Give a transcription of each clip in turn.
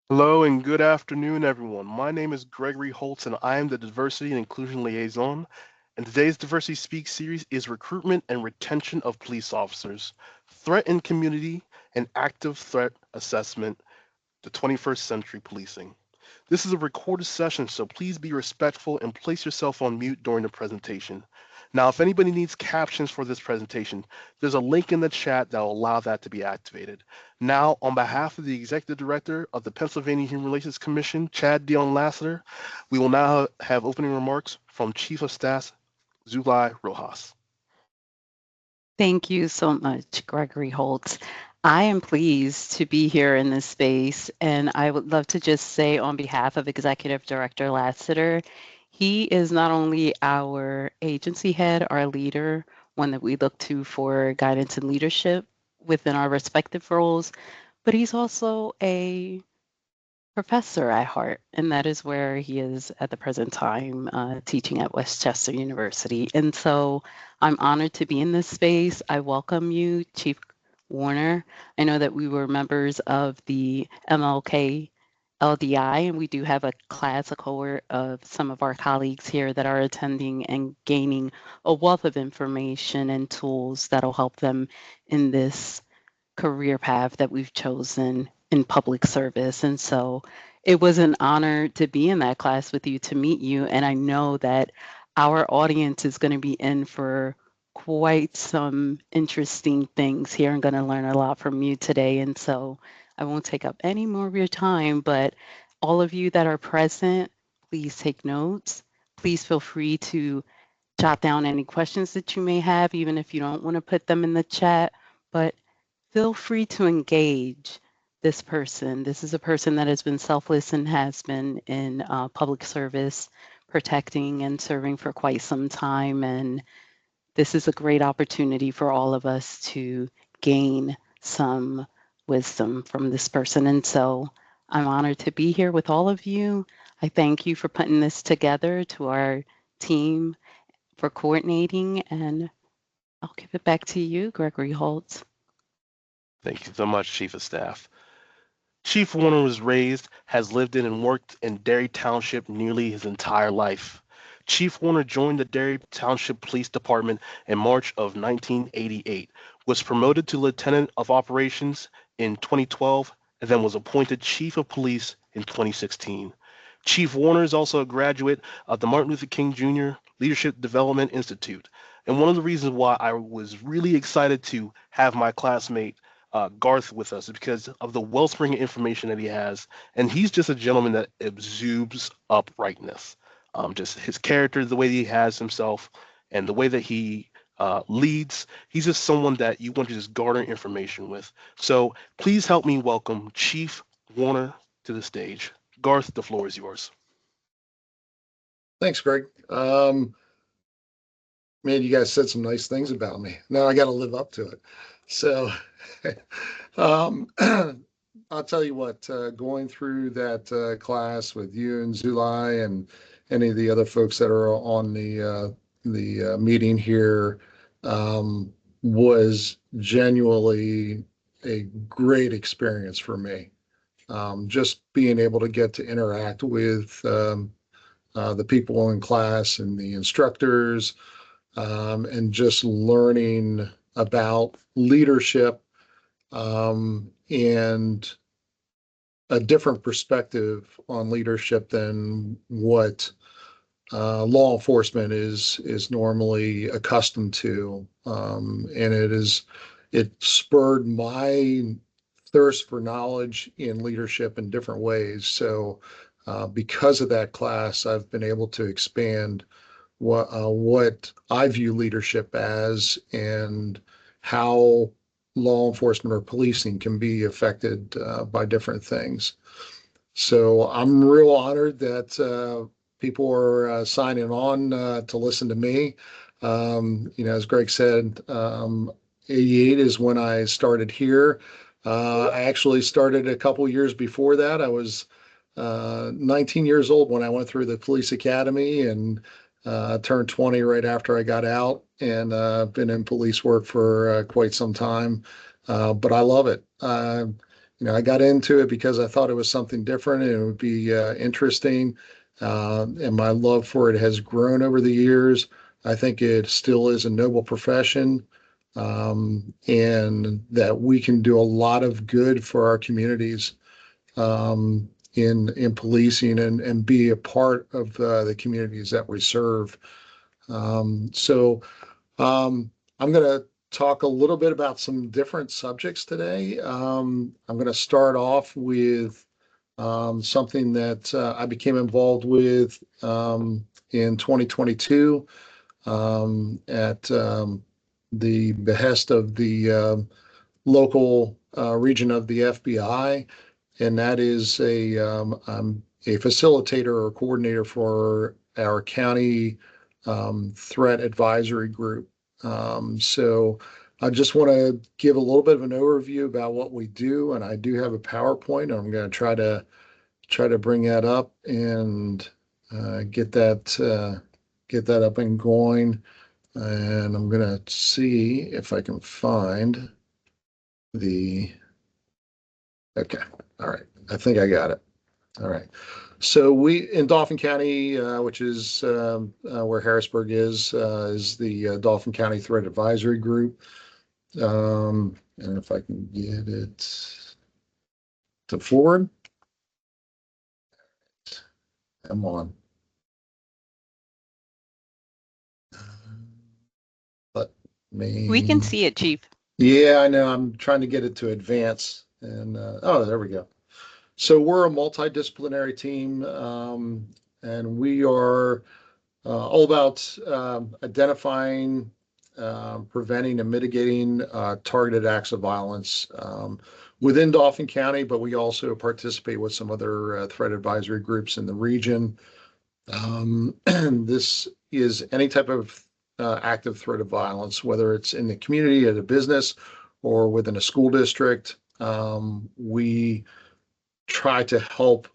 Hello and good afternoon, everyone. My name is Gregory Holtz, and I am the Diversity and Inclusion Liaison. And today's Diversity Speaks series is Recruitment and Retention of Police Officers, Threat in Community, and Active Threat Assessment, the 21st Century Policing. This is a recorded session, so please be respectful and place yourself on mute during the presentation. Now, if anybody needs captions for this presentation, there's a link in the chat that will allow that to be activated. Now, on behalf of the Executive Director of the Pennsylvania Human Relations Commission, Chad Dion Lassiter, we will now have opening remarks from Chief of Staff Zulay Rojas. Thank you so much, Gregory Holtz. I am pleased to be here in this space, and I would love to just say on behalf of Executive Director Lassiter, he is not only our agency head, our leader, one that we look to for guidance and leadership within our respective roles, but he's also a professor at heart, and that is where he is at the present time teaching at Westchester University. And so I'm honored to be in this space. I welcome you, Chief Warner. I know that we were members of the MLK LDI, and we do have a class, a cohort of some of our colleagues here that are attending and gaining a wealth of information and tools that'll help them in this career path that we've chosen in public service. And so it was an honor to be in that class with you, to meet you. And I know that our audience is going to be in for quite some interesting things here. I'm going to learn a lot from you today. And so I won't take up any more of your time, but all of you that are present, please take notes. Please feel free to jot down any questions that you may have, even if you don't want to put them in the chat. But feel free to engage this person. This is a person that has been selfless and has been in public service, protecting and serving for quite some time. And this is a great opportunity for all of us to gain some wisdom from this person. And so I'm honored to be here with all of you. I thank you for putting this together, to our team for coordinating, and I'll give it back to you, Gregory Holtz. Thank you so much, Chief of Staff. Chief Warner was raised, has lived in and worked in Derry Township nearly his entire life. Chief Warner joined the Derry Township Police Department in March of 1988, was promoted to Lieutenant of Operations in 2012, and then was appointed Chief of Police in 2016. Chief Warner is also a graduate of the Martin Luther King Jr. Leadership Development Institute. And one of the reasons why I was really excited to have my classmate Garth with us because of the wellspring of information that he has. And he's just a gentleman that exudes uprightness. Just his character, the way he has himself, and the way that he leads. He's just someone that you want to just garner information with. So please help me welcome Chief Warner to the stage. Garth, the floor is yours. Thanks, Greg. Man, you guys said some nice things about me. Now I got to live up to it. So, um, I'll tell you what, going through that class with you and Zulai and any of the other folks that are on the meeting here was genuinely a great experience for me. Just being able to get to interact with the people in class and the instructors, and just learning about leadership, and a different perspective on leadership than what law enforcement is normally accustomed to. And it spurred my thirst for knowledge in leadership in different ways. So because of that class, I've been able to expand what I view leadership as and how law enforcement or policing can be affected by different things. So I'm real honored that people are signing on to listen to me. As Greg said, 88 is when I started here. I actually started a couple years before that. I was 19 years old when I went through the police academy, and turned 20 right after I got out, and been in police work for quite some time. But I love it. I got into it because I thought it was something different and it would be interesting. And my love for it has grown over the years. I think it still is a noble profession, and that we can do a lot of good for our communities, in policing and be a part of the communities that we serve. So I'm going to talk a little bit about some different subjects today. I'm going to start off with something that I became involved with in 2022 at the behest of the local region of the FBI, and that is I'm a facilitator or coordinator for our county threat advisory group. So I just want to give a little bit of an overview about what we do, and I do have a PowerPoint. I'm going to try to bring that up and get that up and going. And I'm going to see if I can find the. Okay, all right. I think I got it. All right. So we in Dauphin County, which is where Harrisburg is the Dauphin County Threat Advisory Group. And if I can get it to forward, I'm on. Let me. We can see it, Chief. Yeah, I know. I'm trying to get it to advance, and oh, there we go. So we're a multidisciplinary team, and we are all about identifying, preventing, and mitigating targeted acts of violence within Dauphin County, but we also participate with some other threat advisory groups in the region. This is any type of active threat of violence, whether it's in the community, at a business, or within a school district. We try to help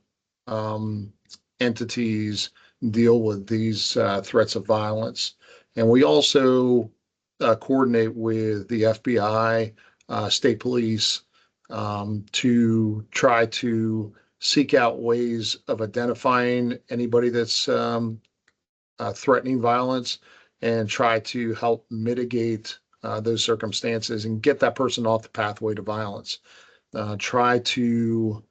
entities deal with these threats of violence. And we also coordinate with the FBI, state police, to try to seek out ways of identifying anybody that's threatening violence and try to help mitigate those circumstances and get that person off the pathway to violence. Try to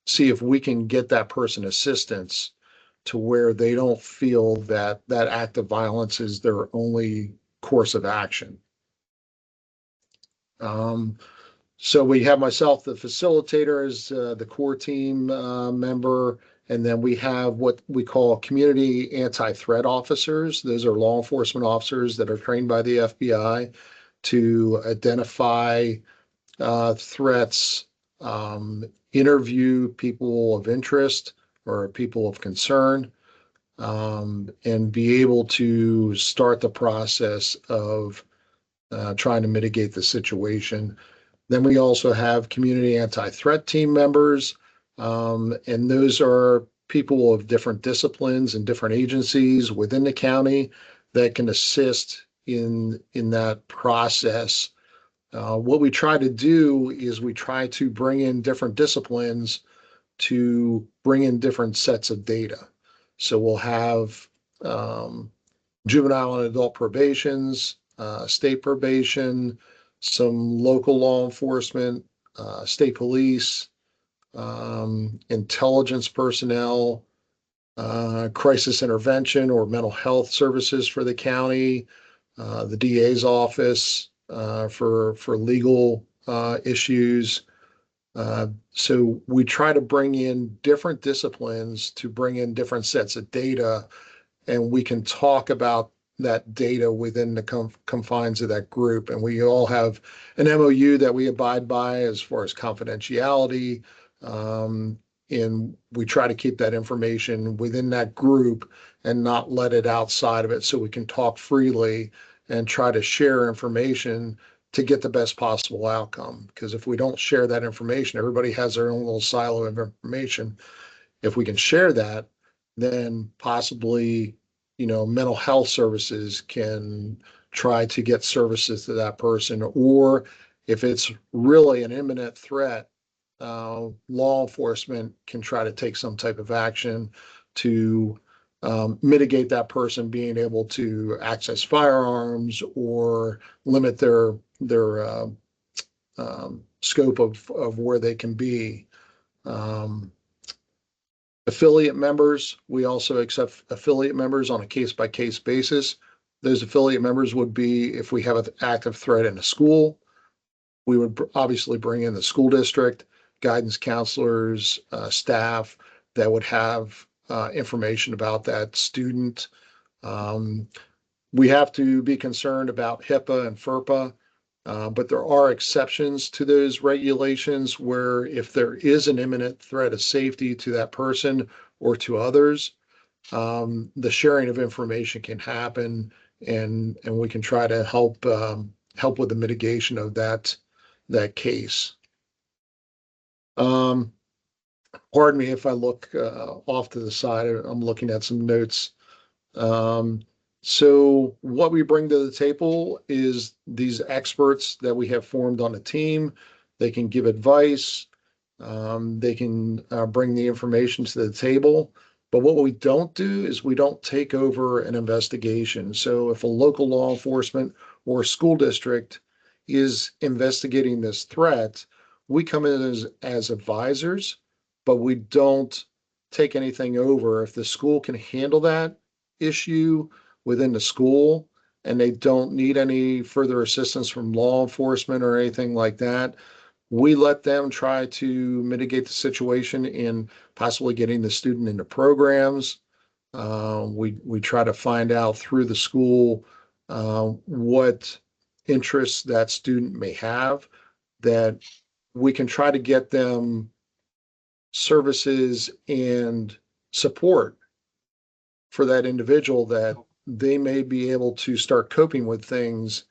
see if we can get that person assistance to where they don't feel that that act of violence is their only course of action. So we have myself, the facilitator, as the core team member, and then we have what we call community anti-threat officers. Those are law enforcement officers that are trained by the FBI to identify threats, interview people of interest or people of concern, and be able to start the process of trying to mitigate the situation. Then we also have community anti-threat team members, and those are people of different disciplines and different agencies within the county that can assist in that process. What we try to do is we try to bring in different disciplines to bring in different sets of data. So we'll have juvenile and adult probations, state probation, some local law enforcement, state police, intelligence personnel, crisis intervention or mental health services for the county, the DA's office for legal issues. So we try to bring in different disciplines to bring in different sets of data, and we can talk about that data within the confines of that group. And we all have an MOU that we abide by as far as confidentiality. And we try to keep that information within that group and not let it outside of it, so we can talk freely and try to share information to get the best possible outcome. Because if we don't share that information, everybody has their own little silo of information. If we can share that, then possibly, mental health services can try to get services to that person, or If it's really an imminent threat, law enforcement can try to take some type of action to mitigate that person being able to access firearms or limit their scope of where they can be. Affiliate members, we also accept affiliate members on a case-by-case basis. Those affiliate members would be if we have an active threat in a school. We would obviously bring in the school district, guidance counselors, staff that would have information about that student. We have to be concerned about HIPAA and FERPA, but there are exceptions to those regulations where if there is an imminent threat of safety to that person or to others, the sharing of information can happen, and we can try to help with the mitigation of that case. Pardon me if I look off to the side. I'm looking at some notes. So what we bring to the table is these experts that we have formed on a team. They can give advice. They can bring the information to the table. But what we don't do is we don't take over an investigation. So if a local law enforcement or school district is investigating this threat, we come in as advisors, but we don't take anything over. If the school can handle that issue within the school and they don't need any further assistance from law enforcement or anything like that, we let them try to mitigate the situation in possibly getting the student into programs. We try to find out through the school what interests that student may have, that we can try to get them services and support for that individual, that they may be able to start coping with things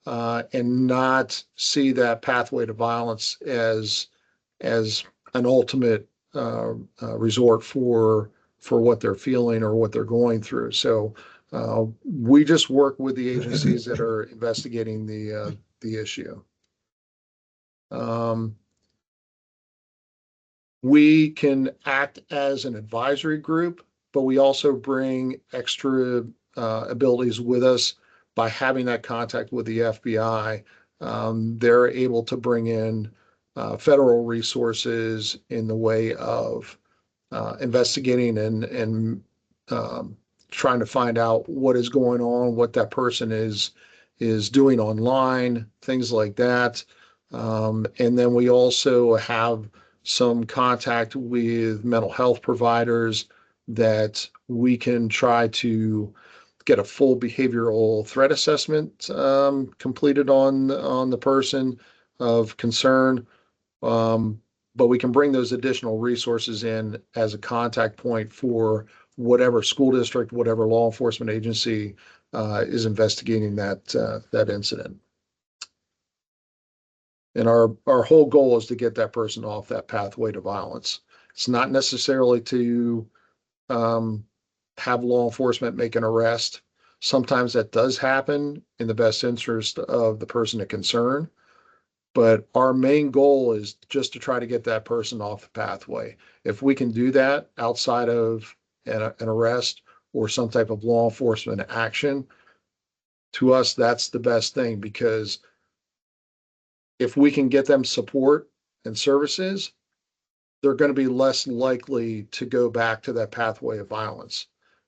and not see that pathway to violence as an ultimate resort for what they're feeling or what they're going through. So we just work with the agencies that are investigating the issue. We can act as an advisory group, but we also bring extra abilities with us by having that contact with the FBI. They're able to bring in federal resources in the way of investigating and trying to find out what is going on, what that person is doing online, things like that. And then we also have some contact with mental health providers that we can try to get a full behavioral threat assessment completed on the person of concern. But we can bring those additional resources in as a contact point for whatever school district, whatever law enforcement agency is investigating that incident. And our whole goal is to get that person off that pathway to violence. It's not necessarily to have law enforcement make an arrest. Sometimes that does happen in the best interest of the person of concern. But our main goal is just to try to get that person off the pathway. If we can do that outside of an arrest or some type of law enforcement action, to us, that's the best thing, because if we can get them support and services, they're going to be less likely to go back to that pathway of violence.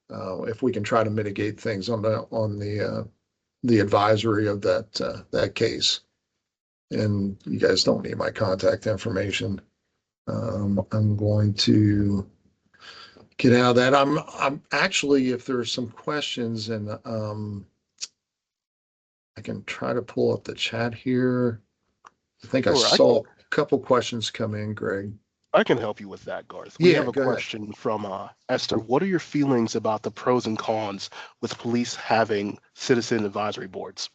If we can try to mitigate things on the advisory of that case. And you guys don't need my contact information. I'm going to get out of that. I'm actually, if there's some questions, and I can try to pull up the chat here. I think I saw a couple questions come in, Greg. I can help you with that, Garth. We have a question from Esther. What are your feelings about the pros and cons with police having citizen advisory boards?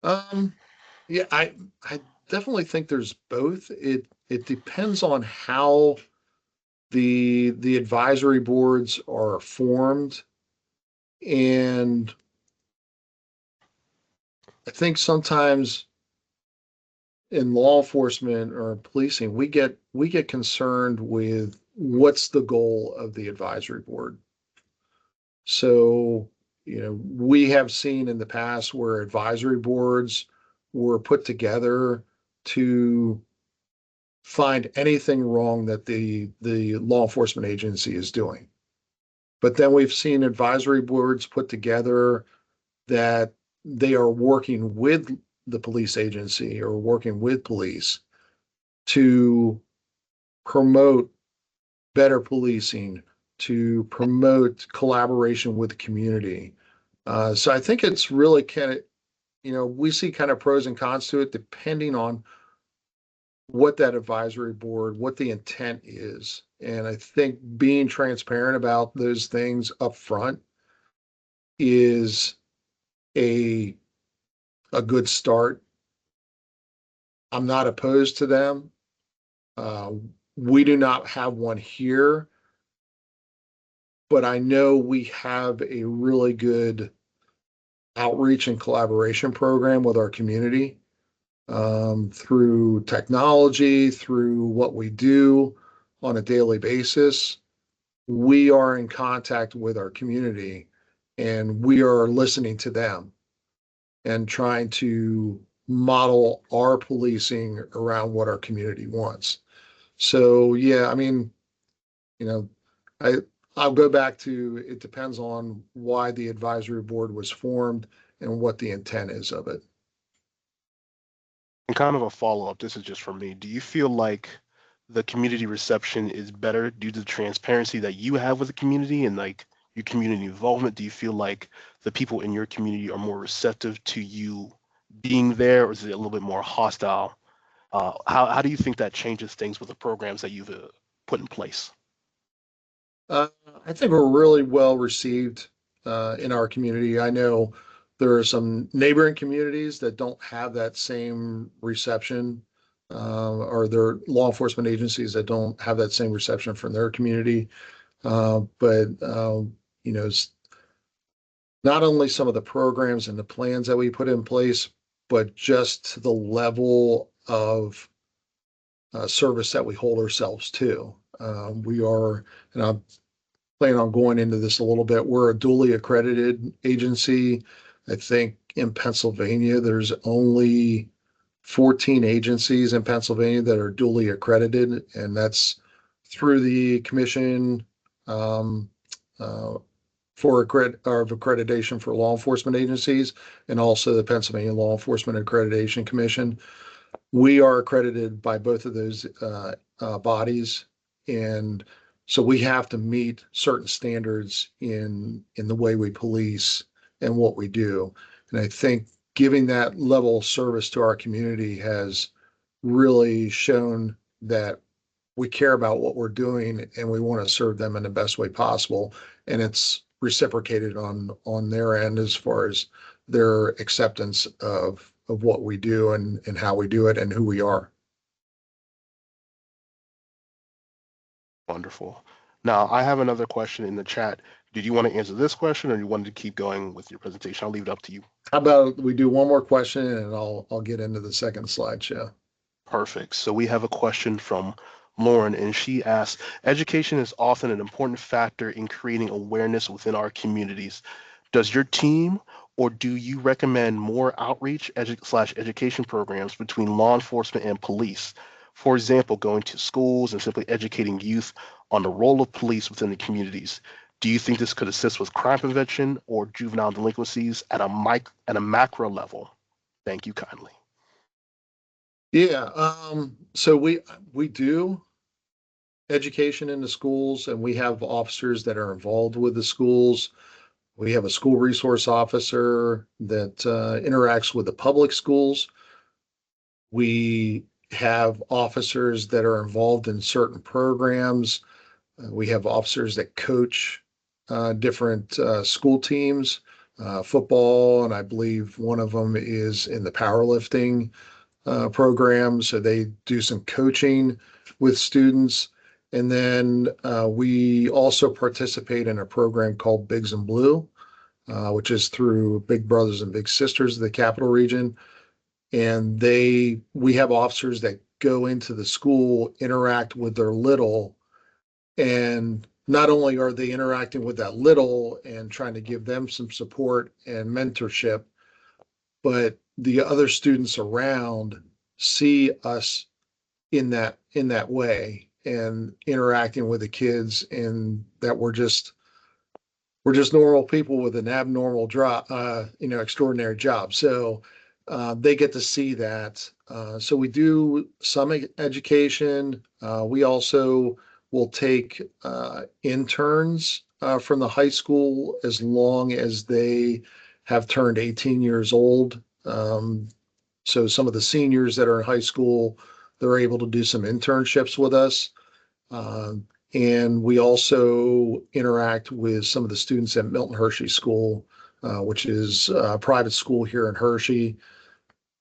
Yeah, I definitely think there's both. It depends on how the advisory boards are formed and I think sometimes in law enforcement or policing, we get concerned with what's the goal of the advisory board. So, we have seen in the past where advisory boards were put together to find anything wrong that the law enforcement agency is doing. But then we've seen advisory boards put together that they are working with the police agency or working with police to promote better policing, to promote collaboration with the community. So I think it's really kind of, we see kind of pros and cons to it depending on what that advisory board, what the intent is. And I think being transparent about those things up front is a a good start. I'm not opposed to them. Uh, we do not have one here, but I know we have a really good outreach and collaboration program with our community, through technology, through what we do on a daily basis. We are in contact with our community and we are listening to them and trying to model our policing around what our community wants. So yeah, I mean, you know, I I'll go back to it depends on why the advisory board was formed and what the intent is of it. And kind of a follow-up, this is just for me. Do you feel like the community reception is better due to the transparency that you have with the community and like your community involvement? Do you feel like the people in your community are more receptive to you being there, or is it a little bit more hostile? How do you think that changes things with the programs that you've put in place? Uh, I think we're really well received in our community. I know there are some neighboring communities that don't have that same reception, or their law enforcement agencies that don't have that same reception from their community. But you know, not only some of the programs and the plans that we put in place, but just the level of service that we hold ourselves to. We are, and I'm planning on going into this a little bit. We're a duly accredited agency. I think in Pennsylvania, there's only 14 agencies in Pennsylvania that are duly accredited, and that's through the Commission um, uh, for accreditation for law enforcement agencies and also the Pennsylvania Law Enforcement Accreditation Commission. We are accredited by both of those bodies, and so we have to meet certain standards in the way we police and what we do. And I think giving that level of service to our community has really shown that we care about what we're doing and we want to serve them in the best way possible. And it's reciprocated on their end as far as their acceptance of what we do and how we do it and who we are. Wonderful. Now, I have another question in the chat. Did you want to answer this question or you wanted to keep going with your presentation? I'll leave it up to you. How about we do one more question and I'll get into the second slideshow. Perfect. So we have a question from Lauren, and she asks, education is often an important factor in creating awareness within our communities. Does your team or do you recommend more outreach slash education programs between law enforcement and police? For example, going to schools and simply educating youth on the role of police within the communities. Do you think this could assist with crime prevention or juvenile delinquencies at a macro level? Thank you kindly. Yeah, so we do education in the schools and we have officers that are involved with the schools. We have a school resource officer that interacts with the public schools. We have officers that are involved in certain programs. We have officers that coach different school teams, football, and I believe one of them is in the powerlifting program. So they do some coaching with students. And then we also participate in a program called Bigs and Blue, which is through Big Brothers and Big Sisters of the Capital Region. And we have officers that go into the school, interact with their little, and not only are they interacting with that little and trying to give them some support and mentorship, but the other students around see us in that way and interacting with the kids, and that we're just normal people with an abnormal job, extraordinary job. So they get to see that. So we do some education. We also will take interns from the high school as long as they have turned 18 years old. So some of the seniors that are in high school, they're able to do some internships with us. Um, and we also interact with some of the students at Milton Hershey School, which is a private school here in Hershey.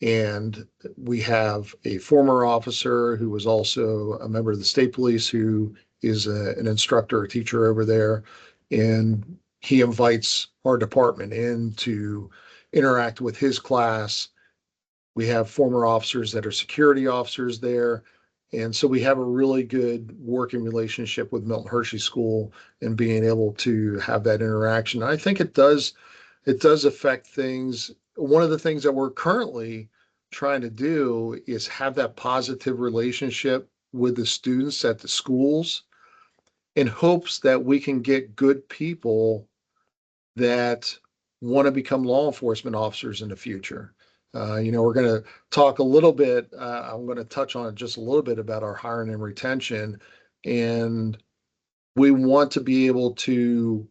And we have a former officer who was also a member of the state police who is an instructor, a teacher over there. And he invites our department in to interact with his class. We have former officers that are security officers there. And so we have a really good working relationship with Milton Hershey School and being able to have that interaction. I think it does affect things. One of the things that we're currently trying to do is have that positive relationship with the students at the schools in hopes that we can get good people that want to become law enforcement officers in the future. We're going to talk a little bit, I'm going to touch on it just a little bit about our hiring and retention. And we want to be able to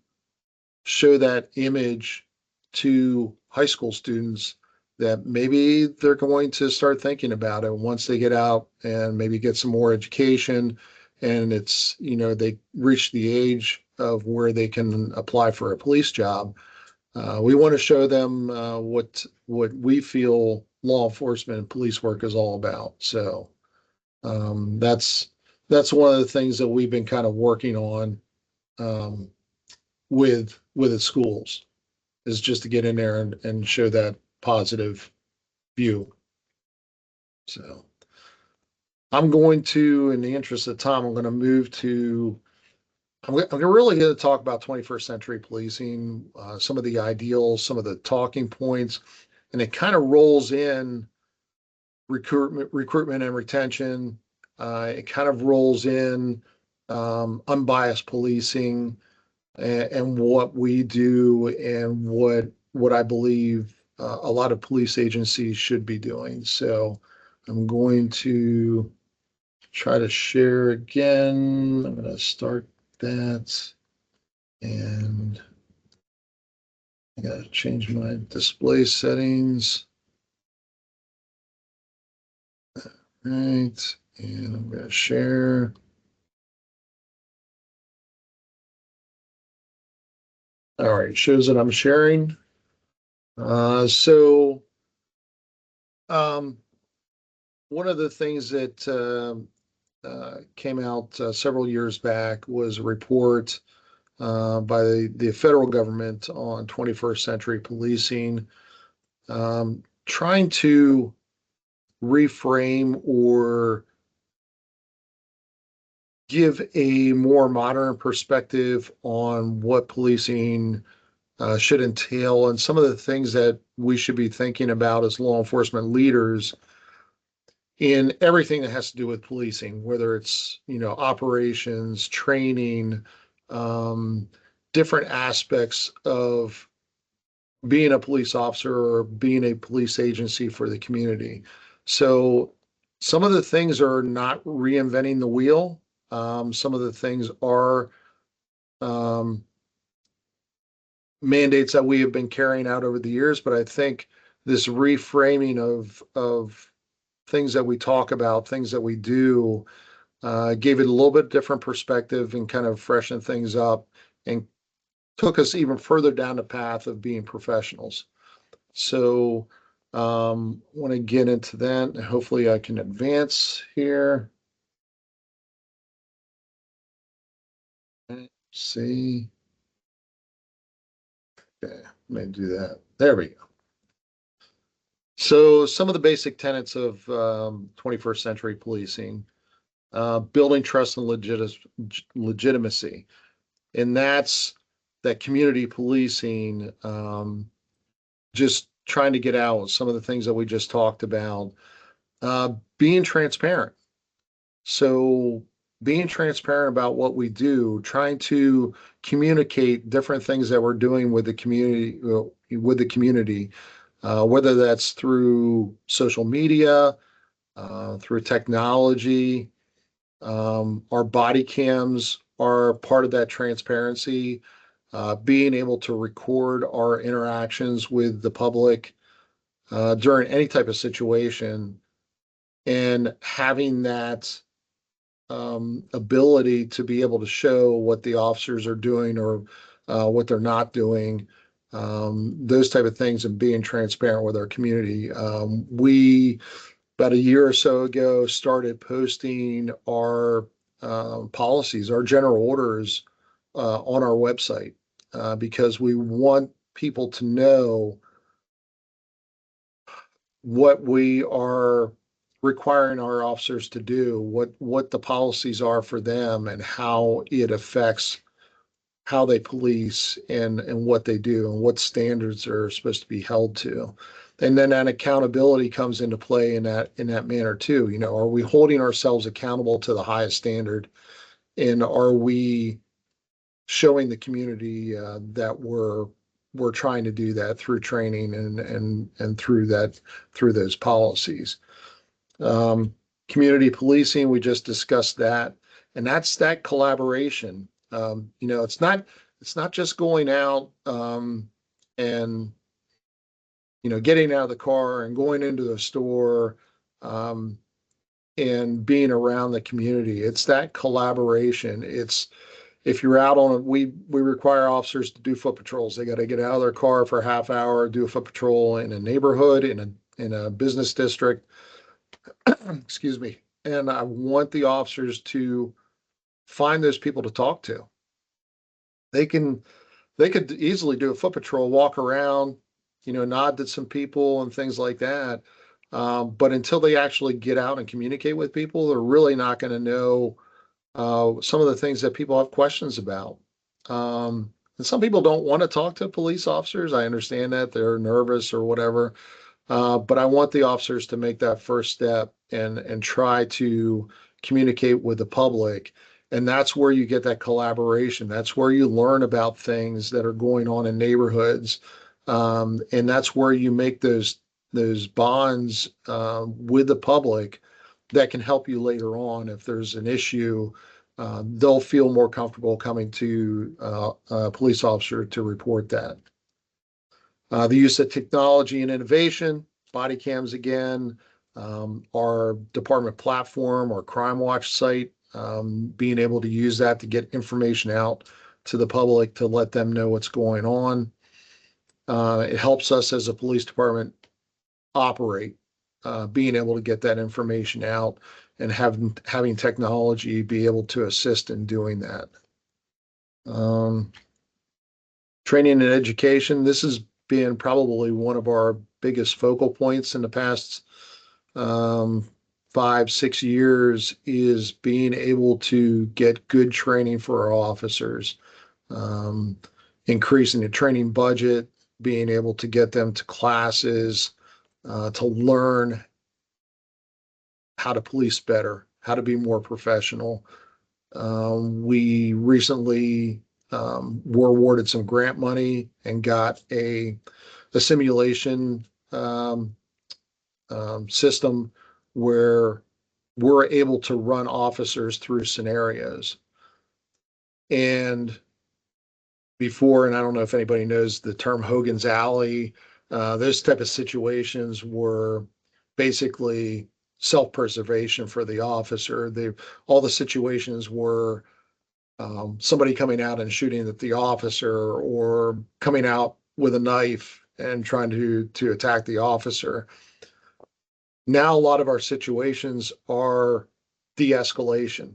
show that image to high school students that maybe they're going to start thinking about it once they get out and maybe get some more education. And they reach the age of where they can apply for a police job. We want to show them what we feel law enforcement and police work is all about. So that's one of the things that we've been kind of working on um, with the schools, is just to get in there and show that positive view. So I'm going to, in the interest of time, I'm going to move to I'm really going to talk about 21st century policing, some of the ideals, some of the talking points, and it kind of rolls in recruitment and retention. It kind of rolls in unbiased policing and what we do and what I believe a lot of police agencies should be doing. So I'm going to try to share again. I'm going to start that. And I gotta change my display settings. Right, and I'm gonna share. All right, shows that I'm sharing. So one of the things that came out several years back was a report by the federal government on 21st century policing, trying to reframe or give a more modern perspective on what policing should entail and some of the things that we should be thinking about as law enforcement leaders in everything that has to do with policing, whether it's, operations, training, um, different aspects of being a police officer or being a police agency for the community. So some of the things are not reinventing the wheel. Some of the things are um, mandates that we have been carrying out over the years, but I think this reframing of things that we talk about, things that we do, gave it a little bit different perspective and kind of freshened things up and took us even further down the path of being professionals. So want to get into that. Hopefully I can advance here. Let's see. Okay. Let me do that. There we go. So some of the basic tenets of 21st century policing, building trust and legitimacy. And that's that community policing, just trying to get out some of the things that we just talked about, being transparent. So being transparent about what we do, trying to communicate different things that we're doing with the community, whether that's through social media, through technology. Our body cams are part of that transparency. Being able to record our interactions with the public during any type of situation, and having that ability to be able to show what the officers are doing or what they're not doing, those type of things, and being transparent with our community. We, about a year or so ago, started posting our policies, our general orders on our website because we want people to know what we are requiring our officers to do, what the policies are for them, and how it affects how they police and what they do and what standards are supposed to be held to. And then that accountability comes into play in that manner too. You know, are we holding ourselves accountable to the highest standard, and are we showing the community that we're trying to do that through training and through those policies. Community policing, we just discussed that, and that's that collaboration. You know, it's not just going out and getting out of the car and going into the store and being around the community. It's that collaboration. It's, if you're out on we require officers to do foot patrols. They got to get out of their car for a half hour, do a foot patrol in a neighborhood, in a business district. Excuse me. And I want the officers to find those people to talk to. They could easily do a foot patrol, walk around, nod to some people and things like that. But until they actually get out and communicate with people, they're really not going to know some of the things that people have questions about. And some people don't want to talk to police officers. I understand that they're nervous or whatever. But I want the officers to make that first step and try to communicate with the public. And that's where you get that collaboration. That's where you learn about things that are going on in neighborhoods. And that's where you make those bonds with the public that can help you later on. If there's an issue, they'll feel more comfortable coming to a police officer to report that. The use of technology and innovation, body cams again, our department platform, our Crime Watch site, being able to use that to get information out to the public to let them know what's going on. It helps us as a police department operate, being able to get that information out and having technology be able to assist in doing that. Training and education, this has been probably one of our biggest focal points in the past 5-6 years, is being able to get good training for our officers, increasing the training budget, being able to get them to classes, to learn how to police better, how to be more professional. We recently were awarded some grant money and got a simulation system where we're able to run officers through scenarios. And before, and I don't know if anybody knows the term Hogan's Alley, those type of situations were basically self-preservation for the officer. All the situations were somebody coming out and shooting at the officer, or coming out with a knife and trying to attack the officer. Now, a lot of our situations are de-escalation,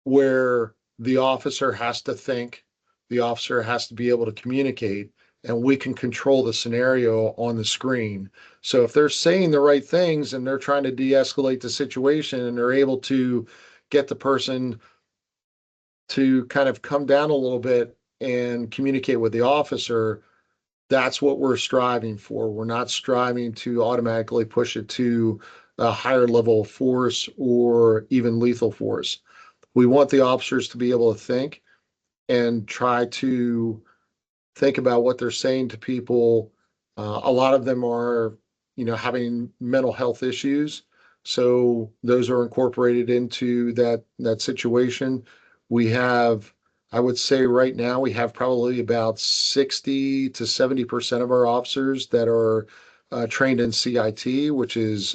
where the officer has to think, the officer has to be able to communicate, and we can control the scenario on the screen. So if they're saying the right things and they're trying to de-escalate the situation and they're able to get the person to kind of come down a little bit and communicate with the officer, that's what we're striving for. We're not striving to automatically push it to a higher level of force or even lethal force. We want the officers to be able to think and try to think about what they're saying to people. A lot of them are, having mental health issues. So those are incorporated into that situation. We have, I would say right now, we have probably about 60 to 70% of our officers that are trained in CIT, which is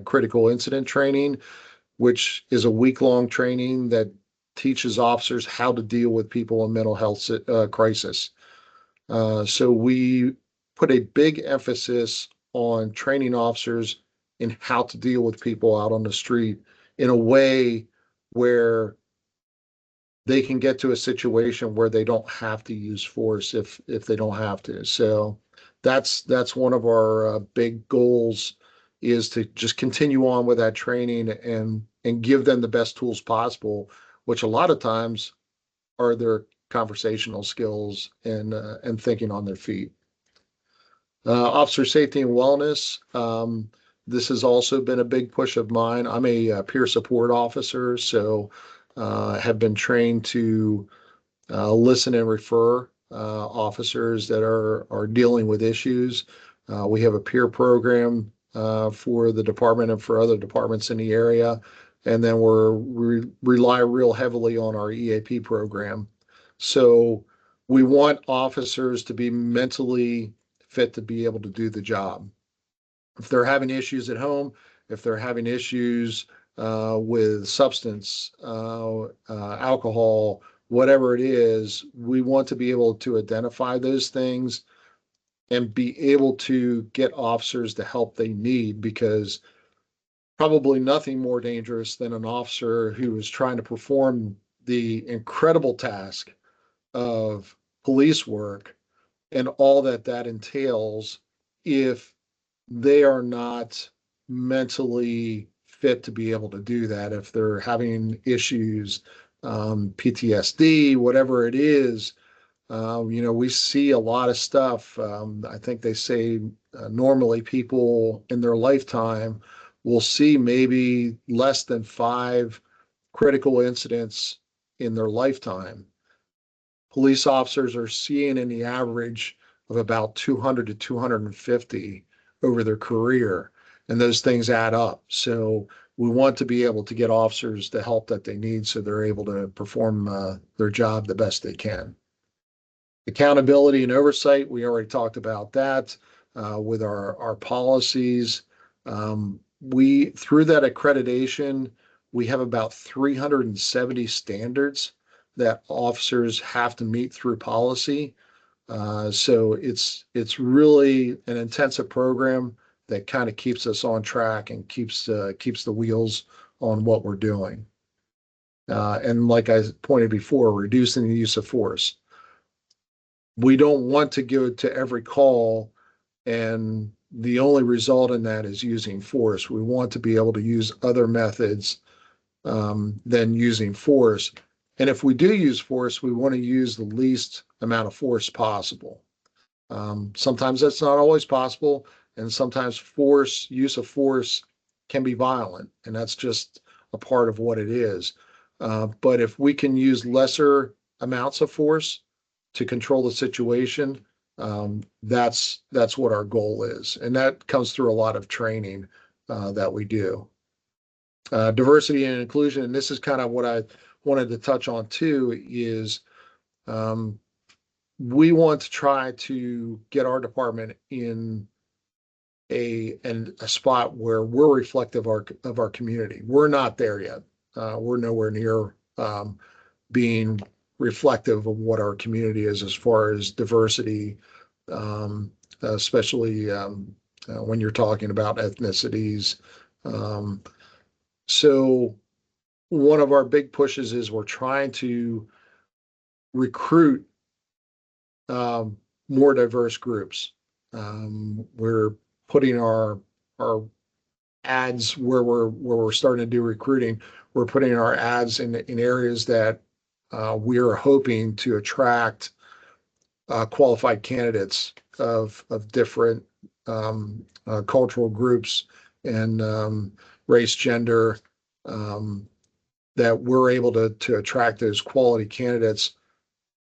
critical incident training, which is a week-long training that teaches officers how to deal with people in mental health crisis. So we put a big emphasis on training officers in how to deal with people out on the street in a way where they can get to a situation where they don't have to use force if they don't have to. So that's one of our big goals, is to just continue on with that training and give them the best tools possible, which a lot of times are their conversational skills and thinking on their feet. Officer safety and wellness. This has also been a big push of mine. I'm a peer support officer, so have been trained to listen and refer officers that are dealing with issues. We have a peer program for the department and for other departments in the area, and then we rely real heavily on our EAP program. So we want officers to be mentally fit to be able to do the job. If they're having issues at home, if they're having issues with substance, alcohol, whatever it is, we want to be able to identify those things and be able to get officers the help they need, because probably nothing more dangerous than an officer who is trying to perform the incredible task of police work and all that entails, if they are not mentally fit to be able to do that, if they're having issues, PTSD, whatever it is. We see a lot of stuff. I think they say normally people in their lifetime will see maybe less than 5 critical incidents in their lifetime. Police officers are seeing in the average of about 200 to 250 over their career, and those things add up. So we want to be able to get officers the help that they need so they're able to perform their job the best they can. Accountability and oversight, we already talked about that with our policies. Through that accreditation, we have about 370 standards that officers have to meet through policy. So it's really an intensive program that kind of keeps us on track and keeps the wheels on what we're doing. And like I pointed before, reducing the use of force. We don't want to go to every call and the only result in that is using force. We want to be able to use other methods than using force. And if we do use force, we want to use the least amount of force possible. Sometimes that's not always possible, and sometimes use of force can be violent, and that's just a part of what it is. But if we can use lesser amounts of force to control the situation, that's what our goal is, and that comes through a lot of training that we do. Diversity and inclusion, and this is kind of what I wanted to touch on too, is we want to try to get our department in a spot where we're reflective of our community. We're not there yet. We're nowhere near being reflective of what our community is as far as diversity, especially when you're talking about ethnicities. So one of our big pushes is we're trying to recruit more diverse groups. We're putting our ads where we're starting to do recruiting. We're putting our ads in areas that we're hoping to attract qualified candidates of different cultural groups and race, gender, that we're able to attract those quality candidates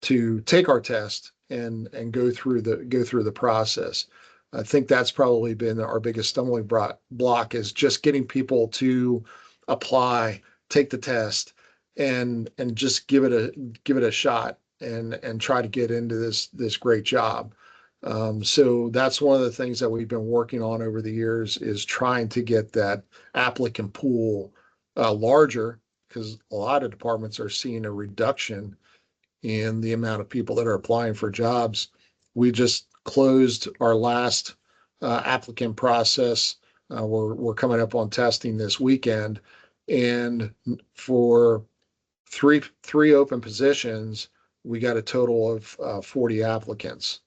to take our test and go through the process. I think that's probably been our biggest stumbling block, is just getting people to apply, take the test, and just give it a shot and try to get into this great job. So that's one of the things that we've been working on over the years, is trying to get that applicant pool larger, because a lot of departments are seeing a reduction in the amount of people that are applying for jobs. We just closed our last applicant process. We're coming up on testing this weekend, and for three open positions, we got a total of 40 applicants.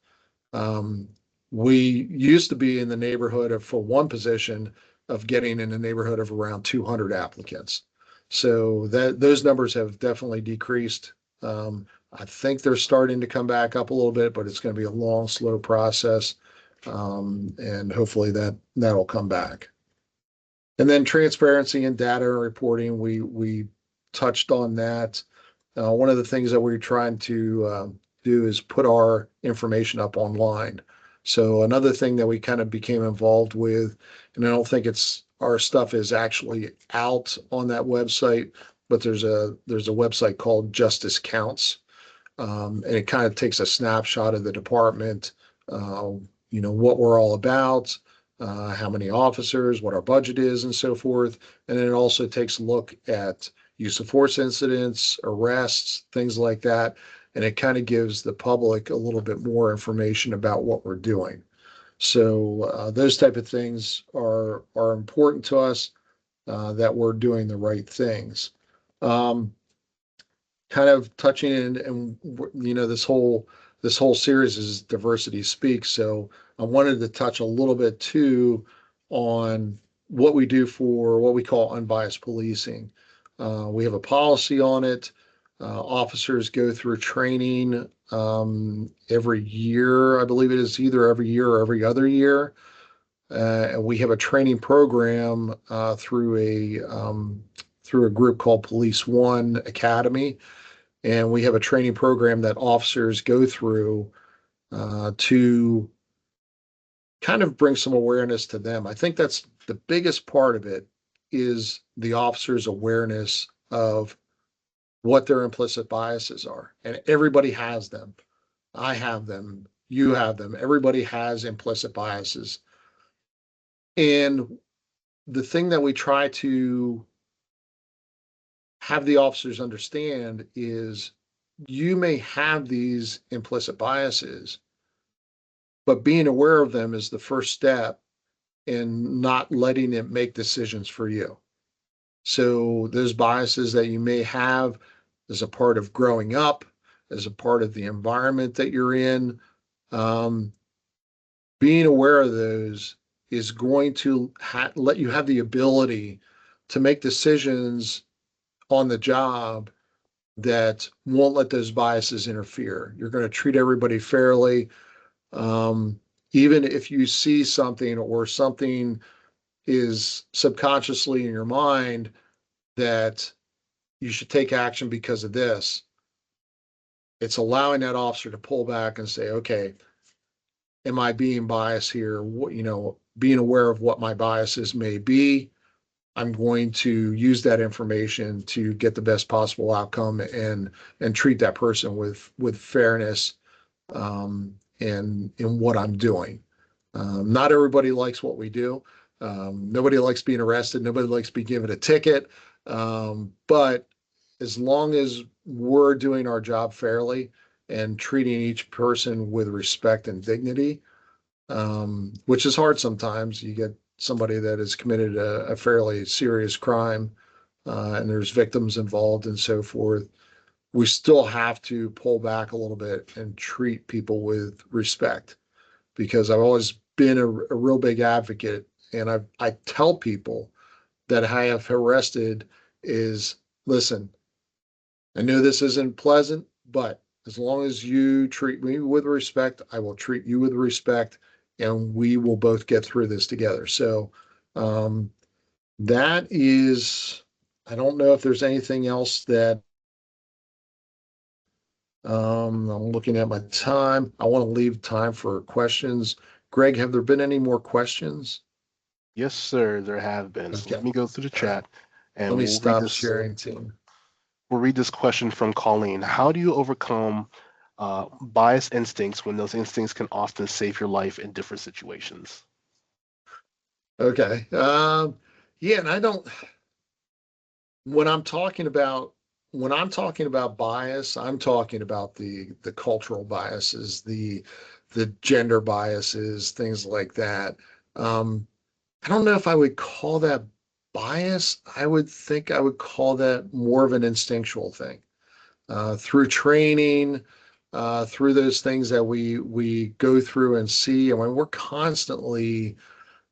We used to be in the neighborhood of, for one position, of getting in the neighborhood of around 200 applicants. So those numbers have definitely decreased. I think they're starting to come back up a little bit, but it's going to be a long, slow process. And hopefully that'll come back. And then transparency and data reporting, we touched on that. One of the things that we're trying to do is put our information up online. So another thing that we kind of became involved with, and I don't think our stuff is actually out on that website, but there's a website called Justice Counts. And it kind of takes a snapshot of the department, what we're all about, how many officers, what our budget is, and so forth. And then it also takes a look at use of force incidents, arrests, things like that. And it kind of gives the public a little bit more information about what we're doing. So those type of things are important to us, that we're doing the right things. Kind of touching and this whole series is Diversity Speaks. So I wanted to touch a little bit too on what we do for what we call unbiased policing. We have a policy on it. Officers go through training every year. I believe it is either every year or every other year. And we have a training program through a group called Police One Academy. And we have a training program that officers go through to kind of bring some awareness to them. I think that's the biggest part of it, is the officer's awareness of what their implicit biases are. And everybody has them. I have them. You have them. Everybody has implicit biases. And the thing that we try to have the officers understand is, you may have these implicit biases, but being aware of them is the first step in not letting it make decisions for you. So those biases that you may have as a part of growing up, as a part of the environment that you're in, being aware of those is going to let you have the ability to make decisions on the job that won't let those biases interfere. You're going to treat everybody fairly. Even if you see something, or something is subconsciously in your mind that you should take action because of this, it's allowing that officer to pull back and say, okay, am I being biased here? Being aware of what my biases may be. I'm going to use that information to get the best possible outcome and treat that person with fairness in what I'm doing. Not everybody likes what we do. Nobody likes being arrested. Nobody likes being given a ticket. But as long as we're doing our job fairly and treating each person with respect and dignity, which is hard sometimes. You get somebody that has committed a fairly serious crime, and there's victims involved and so forth. we still have to pull back a little bit and treat people with respect, because I've always been a real big advocate, and I tell people that I have arrested is, listen, I know this isn't pleasant, but as long as you treat me with respect, I will treat you with respect, and we will both get through this together. So um, that is, I don't know if there's anything else that I'm looking at my time. I want to leave time for questions. Greg, have there been any more questions? Yes, sir, there have been. So let Okay. me go through the All right. chat Let and me stop sharing team. we'll read this question from Colleen. How do you overcome bias instincts when those instincts can often save your life in different situations? Okay. Yeah, and I don't, when I'm talking about bias, I'm talking about the cultural biases, the gender biases, things like that. Um, I don't know if I would call that bias. I would think I would call that more of an instinctual thing. Through training, through those things that we go through and see, and when we're constantly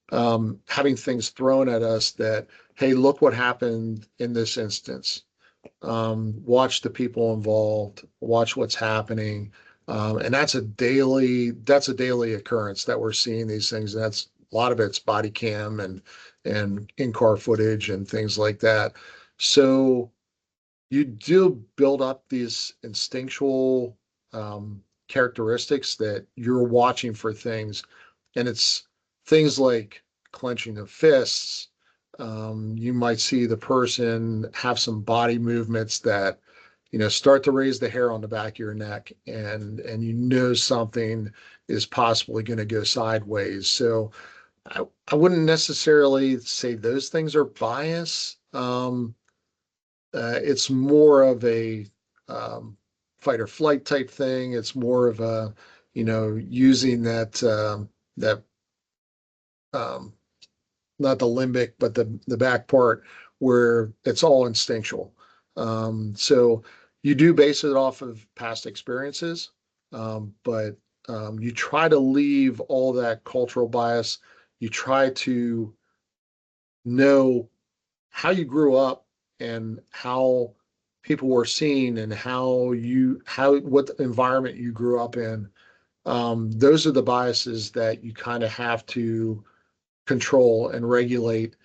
having things thrown at us that, hey, look what happened in this instance. Watch the people involved, watch what's happening. And that's a daily occurrence that we're seeing these things. And that's a lot of it's body cam and in-car footage and things like that. So you do build up these instinctual characteristics that you're watching for things, and it's things like clenching of fists. You might see the person have some body movements that, start to raise the hair on the back of your neck, and something is possibly going to go sideways. So I wouldn't necessarily say those things are bias. It's more of a fight or flight type thing. It's more of a, using that um, not the limbic, but the back part where it's all instinctual. So you do base it off of past experiences, but you try to leave all that cultural bias. You try to know how you grew up and how people were seen and what environment you grew up in. Those are the biases that you kind of have to control and regulate,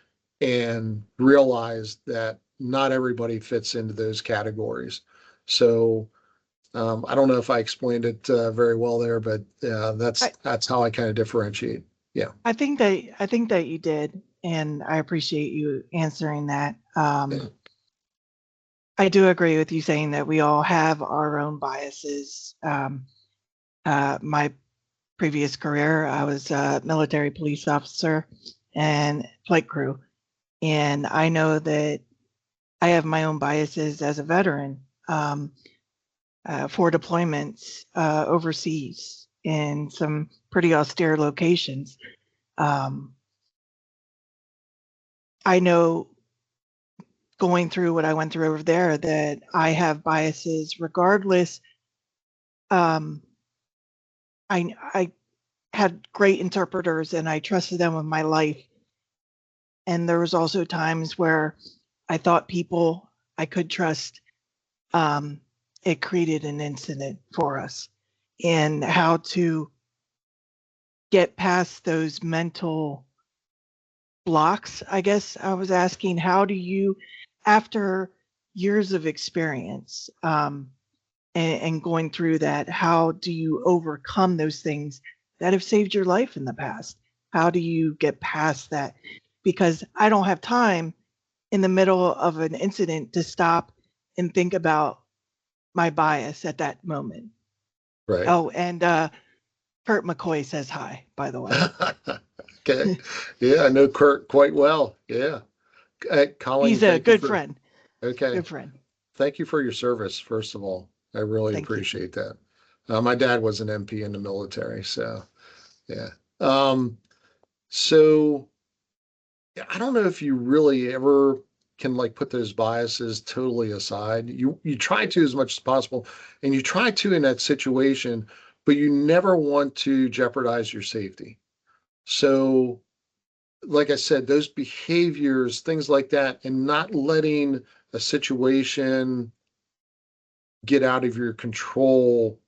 and realize that not everybody fits into those categories. So I don't know if I explained it very well there, but I, that's how I kind of differentiate. Yeah. I think that you did, and I appreciate you answering that. I do agree with you saying that we all have our own biases. My previous career, I was a military police officer and flight crew, and I know that I have my own biases as a veteran for deployments overseas in some pretty austere locations. Um, I know going through what I went through over there that I have biases regardless. Um, I had great interpreters and I trusted them with my life. And there was also times where I thought people I could trust. Um, it created an incident for us, and how to get past those mental blocks. I guess I was asking, how do you, after years of experience, and going through that, how do you overcome those things that have saved your life in the past? How do you get past that? Because I don't have time in the middle of an incident to stop and think about my bias at that moment. Right. Oh, and Kurt McCoy says hi, by the way. Okay. Yeah, I know Kurt quite well. Yeah. Colleen, He's a thank you good for, friend. okay. Good friend. Thank you for your service, first of all. I really Thank you. appreciate that. My dad was an MP in the military, so yeah. Um, so yeah, I don't know if you really ever can like put those biases totally aside. You try to as much as possible, and you try to in that situation, but you never want to jeopardize your safety. So, like I said, those behaviors, things like that, and not letting a situation get out of your control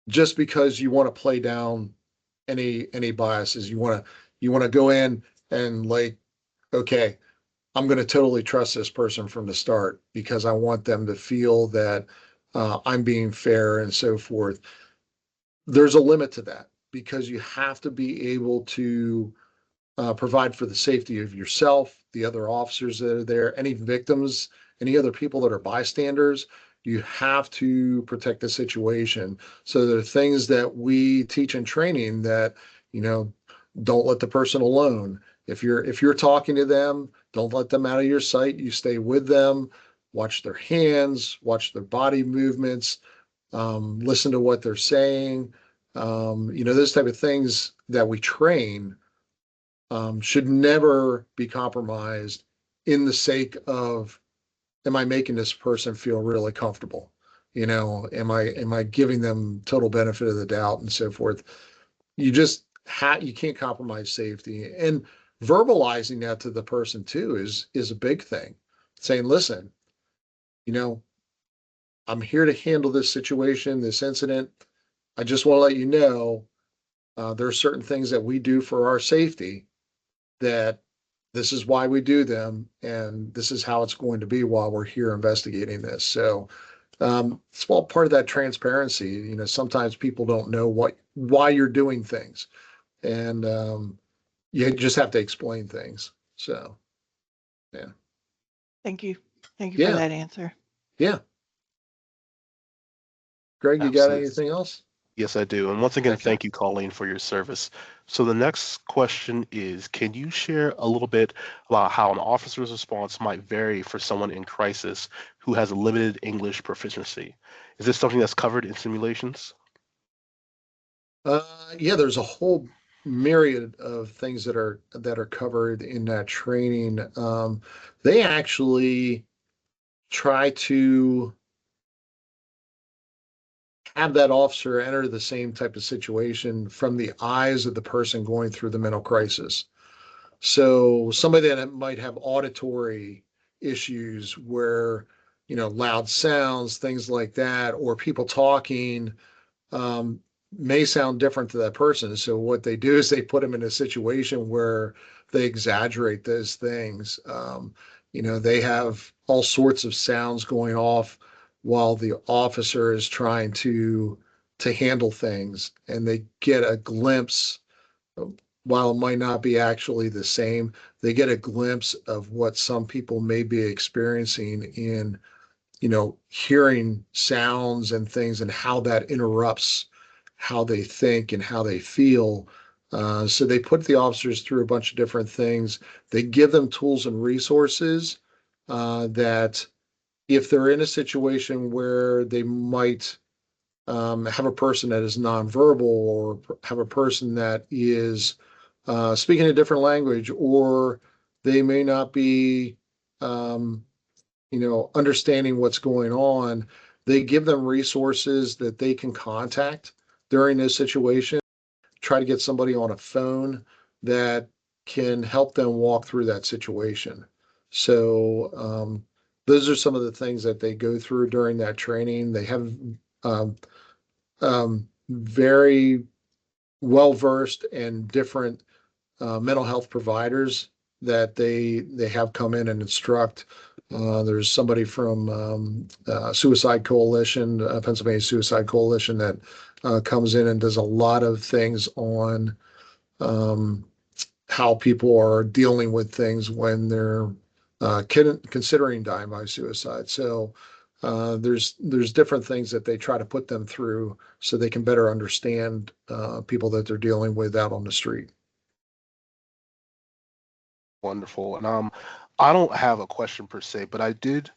just because you want to play down any biases. You want to go in and like, okay, I'm going to totally trust this person from the start because I want them to feel that I'm being fair and so forth. There's a limit to that because you have to be able to provide for the safety of yourself, the other officers that are there, any victims, any other people that are bystanders. You have to protect the situation. So there are things that we teach in training that, you know, don't let the person alone. If you're talking to them, don't let them out of your sight. You stay with them, watch their hands, watch their body movements, listen to what they're saying. Those type of things that we train should never be compromised in the sake of, am I making this person feel really comfortable? Am I giving them total benefit of the doubt and so forth? You can't compromise safety. And verbalizing that to the person too is a big thing. Saying, listen, you know, I'm here to handle this situation, this incident. I just want to let you know there are certain things that we do for our safety that this is why we do them, and this is how it's going to be while we're here investigating this. So it's all part of that transparency. Sometimes people don't know why you're doing things, and you just have to explain things. So, yeah. Thank you. Thank you for Yeah. that answer. Yeah. Greg, you got Absolutely. anything else? Yes, I do. And once again, Okay. thank you, Colleen, for your service. So the next question is, can you share a little bit about how an officer's response might vary for someone in crisis who has a limited English proficiency? Is this something that's covered in simulations? Yeah, there's a whole myriad of things that are covered in that training. They actually try to have that officer enter the same type of situation from the eyes of the person going through the mental crisis. So somebody that might have auditory issues where, loud sounds, things like that, or people talking, um, may sound different to that person. So what they do is they put them in a situation where they exaggerate those things. They have all sorts of sounds going off while the officer is trying to handle things, and they get a glimpse. While it might not be actually the same, they get a glimpse of what some people may be experiencing in, hearing sounds and things and how that interrupts how they think and how they feel. So they put the officers through a bunch of different things. They give them tools and resources that if they're in a situation where they might have a person that is nonverbal or have a person that is speaking a different language, or they may not be um, understanding what's going on, they give them resources that they can contact during those situations, try to get somebody on a phone that can help them walk through that situation. So, those are some of the things that they go through during that training. They have um, very well versed and different mental health providers that they have come in and instruct. There's somebody from Suicide Coalition, Pennsylvania Suicide Coalition, that comes in and does a lot of things on um, how people are dealing with things when they're considering dying by suicide. So there's different things that they try to put them through so they can better understand people that they're dealing with out on the street. Wonderful. And I don't have a question per se, but I did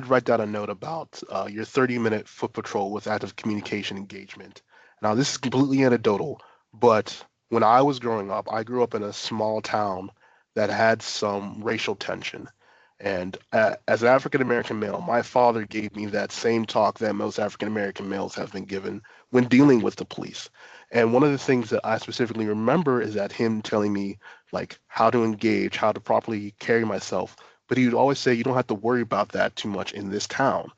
write down a note about your 30-minute foot patrol with active communication engagement. Now, this is completely anecdotal, but when I was growing up, I grew up in a small town that had some racial tension. And as an African American male, my father gave me that same talk that most African American males have been given when dealing with the police. And one of the things that I specifically remember is that him telling me like how to engage, how to properly carry myself. But he would always say, you don't have to worry about that too much in this town.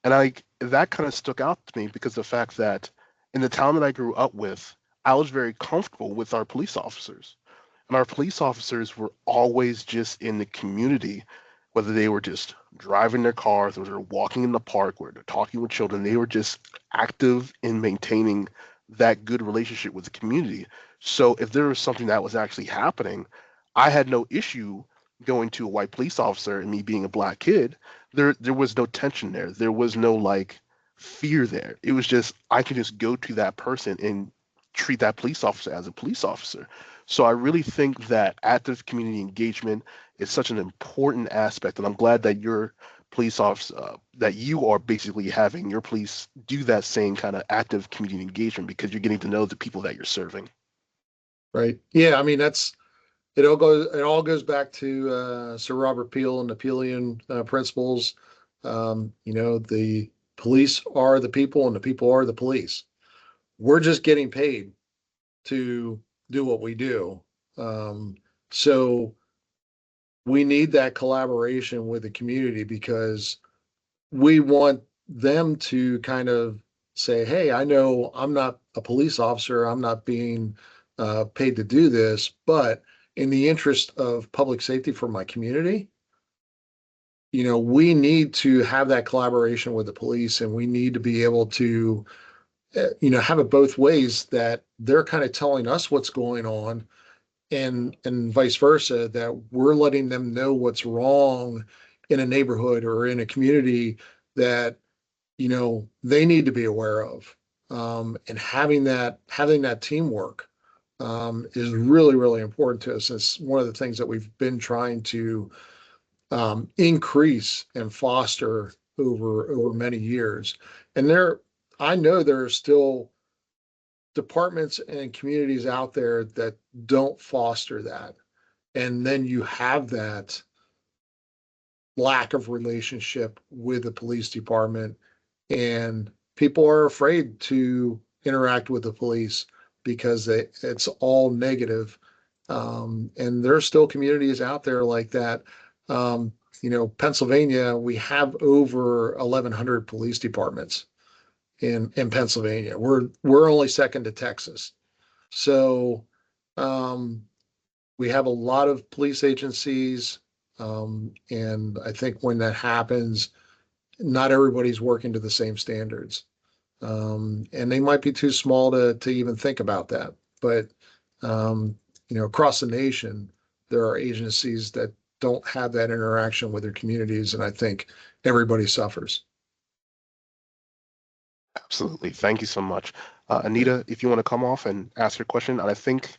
And that kind of stuck out to me because the fact that in the town that I grew up with, I was very comfortable with our police officers. And our police officers were always just in the community, whether they were just driving their cars, or they're walking in the park, where they're talking with children. They were just active in maintaining that good relationship with the community. So if there was something that was actually happening, I had no issue going to a white police officer and me being a black kid. There was no tension there. There was no like fear there. It was just I could just go to that person and treat that police officer as a police officer. So I really think that active community engagement is such an important aspect, and I'm glad that your police officer, that you are basically having your police do that same kind of active community engagement because you're getting to know the people that you're serving. Right. Yeah. I mean, it all goes back to Sir Robert Peel and the Peelian principles. The police are the people and the people are the police. We're just getting paid to do what we do. So we need that collaboration with the community because we want them to kind of say, hey, I know I'm not a police officer, I'm not being paid to do this, but in the interest of public safety for my community, we need to have that collaboration with the police, and we need to be able to have it both ways, that they're kind of telling us what's going on, and vice versa, that we're letting them know what's wrong in a neighborhood or in a community that they need to be aware of. And having that teamwork is really, really important to us. It's one of the things that we've been trying to increase and foster over many years. And I know there are still departments and communities out there that don't foster that. And then you have that lack of relationship with the police department, and people are afraid to interact with the police because it's all negative. And there's still communities out there like that. Pennsylvania, we have over 1,100 police departments in Pennsylvania. We're only second to Texas. So we have a lot of police agencies. And I think when that happens, not everybody's working to the same standards. And they might be too small to even think about that. But across the nation, there are agencies that don't have that interaction with their communities, and I think everybody suffers. Absolutely. Thank you so much. Anita, if you want to come off and ask your question, and I think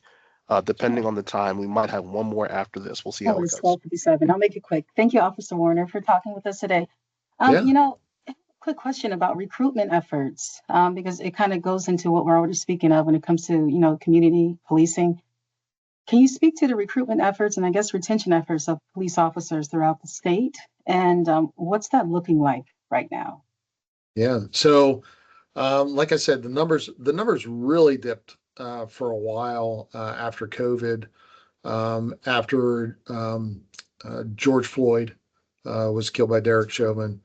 depending on the time, we might have one more after this. We'll see how Oh, it it's goes. 12:57. I'll make it quick. Thank you, Officer Warner, for talking with us today. Yeah. Quick question about recruitment efforts, because it kind of goes into what we're already speaking of when it comes to, community policing. Can you speak to the recruitment efforts and I guess retention efforts of police officers throughout the state? And what's that looking like right now? Yeah. So, like I said, the numbers really dipped for a while after COVID, after George Floyd was killed by Derek Chauvin.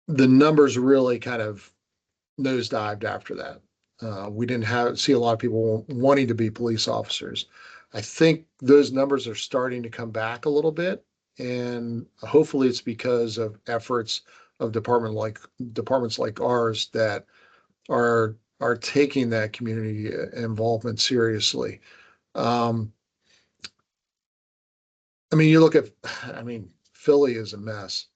The numbers really kind of nosedived after that. We didn't see a lot of people wanting to be police officers. I think those numbers are starting to come back a little bit, and hopefully it's because of efforts of departments like ours that are taking that community involvement seriously. You look at, Philly is a mess.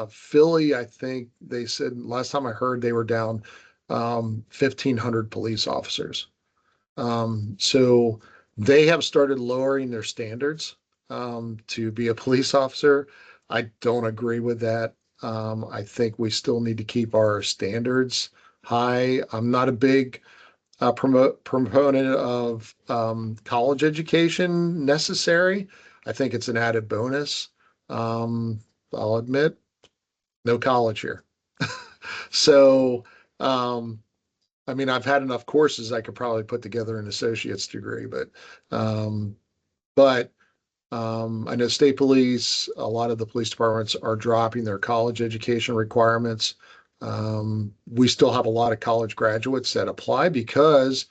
Philly, I think they said last time I heard they were down 1,500 police officers. So they have started lowering their standards to be a police officer. I don't agree with that. I think we still need to keep our standards high. I'm not a big proponent of college education necessary. I think it's an added bonus. I'll admit, no college here. So, I mean, I've had enough courses I could probably put together an associate's degree, um, but I know state police, a lot of the police departments are dropping their college education requirements. We still have a lot of college graduates that apply because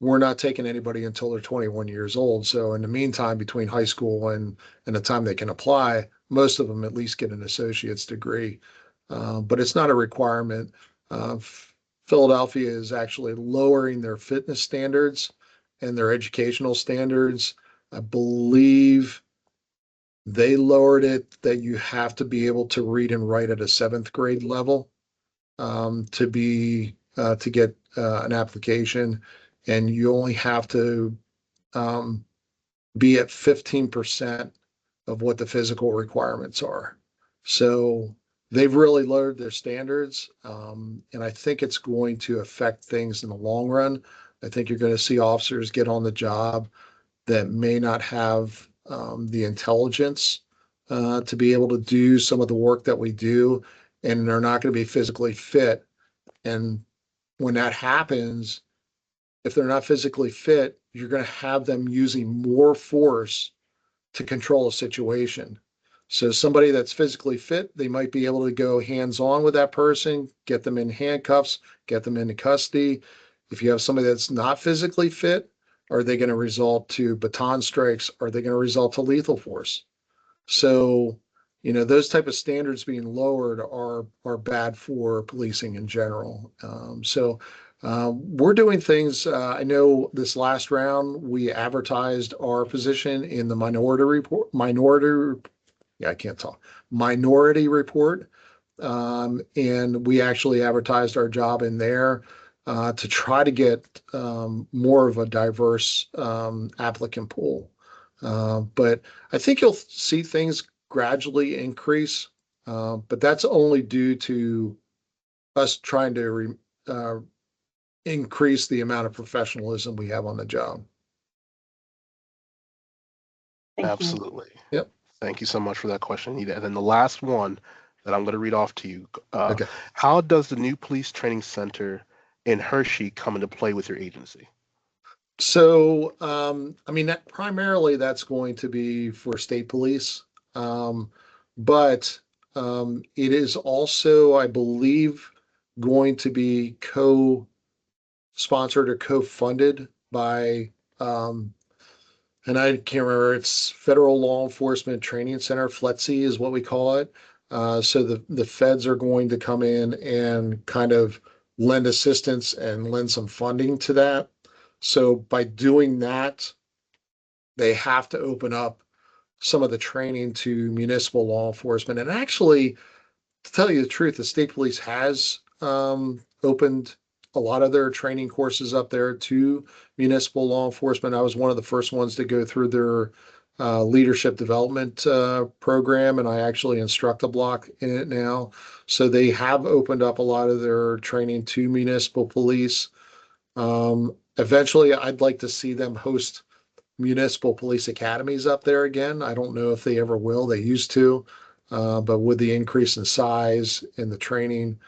we're not taking anybody until they're 21 years old. So in the meantime, between high school and the time they can apply, most of them at least get an associate's degree. But it's not a requirement. Uh, Philadelphia is actually lowering their fitness standards and their educational standards. I believe they lowered it that you have to be able to read and write at a 7th grade level to get an application, and you only have to be at 15% of what the physical requirements are. So they've really lowered their standards, and I think it's going to affect things in the long run. I think you're going to see officers get on the job that may not have the intelligence to be able to do some of the work that we do, and they're not going to be physically fit. And when that happens, if they're not physically fit, you're going to have them using more force to control a situation. So somebody that's physically fit, they might be able to go hands-on with that person, get them in handcuffs, get them into custody. If you have somebody that's not physically fit, are they going to resort to baton strikes? Are they going to resort to lethal force? So, those type of standards being lowered are bad for policing in general. We're doing things. I know this last round we advertised our position in the minority report, and we actually advertised our job in there to try to get more of a diverse applicant pool. But I think you'll see things gradually increase, but that's only due to us trying to increase the amount of professionalism we have on the job. Thank you. Absolutely. Yep. Thank you so much for that question, Anita. And then the last one that I'm going to read off to you. Okay. How does the new police training center in Hershey come into play with your agency? So, I mean, primarily that's going to be for state police. But it is also, I believe, going to be co-sponsored or co-funded by, and I can't remember, it's Federal Law Enforcement Training Center, FLETC is what we call it. So the feds are going to come in and kind of lend assistance and lend some funding to that. So by doing that, they have to open up some of the training to municipal law enforcement. And actually, to tell you the truth, the state police has opened a lot of their training courses up there to municipal law enforcement. I was one of the first ones to go through their leadership development program, and I actually instruct a block in it now. So they have opened up a lot of their training to municipal police. Eventually, I'd like to see them host municipal police academies up there again. I don't know if they ever will. They used to, but with the increase in size and the training,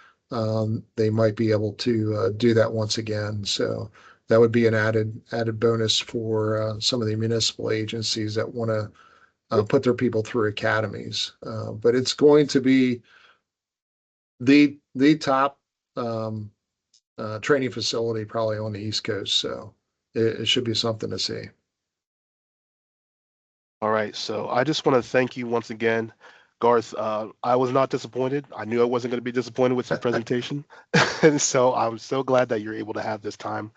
they might be able to do that once again. So that would be an added bonus for some of the municipal agencies that want to put their people through academies. But it's going to be the top training facility probably on the East Coast. So it should be something to see. All right, so I just want to thank you once again, Garth. I was not disappointed. I knew I wasn't going to be disappointed with your presentation. And so I'm so glad that you're able to have this time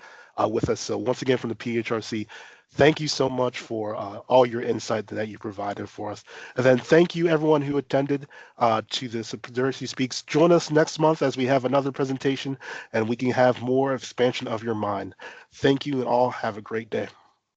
with us. So once again, from the PHRC, thank you so much for all your insight that you provided for us. And then thank you everyone who attended to this Derry Speaks. Join us next month as we have another presentation and we can have more expansion of your mind. Thank you and all have a great day.